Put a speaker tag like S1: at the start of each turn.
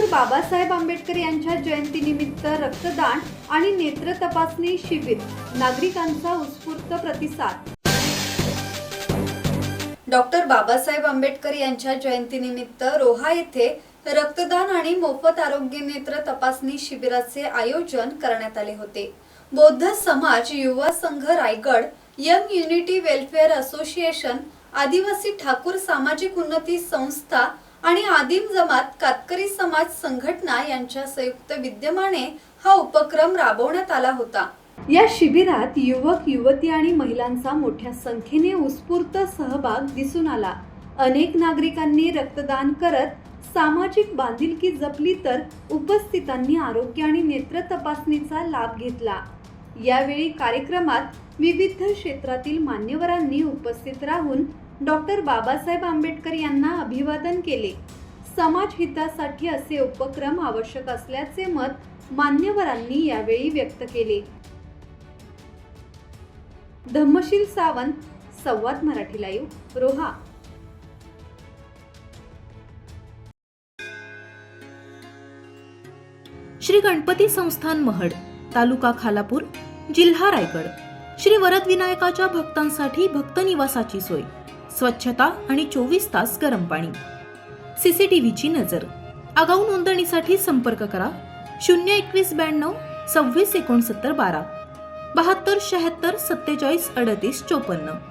S1: Doctor Babasaheb Ambedkar यांच्या जयंतीनिमित्त रक्तदान आणि नेत्र तपासणी शिबिर, नागरिकांचा उत्स्फूर्त प्रतिसाद। डॉक्टर बाबासाहेब आंबेडकर यांच्या जयंतीनिमित्त रोहा येथे रक्तदान आणि मोफत आरोग्य नेत्र तपासणी शिबिराचे आयोजन करण्यात आले होते। बौद्ध समाज युवा संघ Raigad, young unity welfare association, आदिवासी ठाकूर सामाजिक उन्नती संस्था आणि आदिम जमात कातकरी समाज संघटना यांच्या संयुक्त विद्यमाने हा उपक्रम राबवण्यात आला होता। या शिबिरात युवक, युवती आणि महिलांचा मोठ्या संख्येने उत्स्फूर्त सहभाग दिसून आला। अनेक नागरिकांनी रक्तदान करत सामाजिक बांधिलकी जपली, तर उपस्थितांनी आरोग्य आणि नेत्र तपासणीचा लाभ घेतला। यावेळी कार्यक्रमात विविध क्षेत्रातील मान्यवरांनी उपस्थित राहून डॉक्टर बाबासाहेब आंबेडकर यांना अभिवादन केले। समाज हितासाठी असे उपक्रम आवश्यक असल्याचे मत मान्यवरांनी यावेळी व्यक्त केले। धम्मशील सावंत, संवाद मराठी लाईव्ह, रोहा।
S2: श्री गणपती संस्थान महड, तालुका खालापूर, जिल्हा रायगड। श्री वरद विनायकाच्या भक्तांसाठी भक्त निवासाची सोय, स्वच्छता आणि 24 तास गरम पाणी, सीसीटीव्हीची नजर। आगाऊ नोंदणीसाठी संपर्क करा 02192 26 69 12 72 76 47 38 54।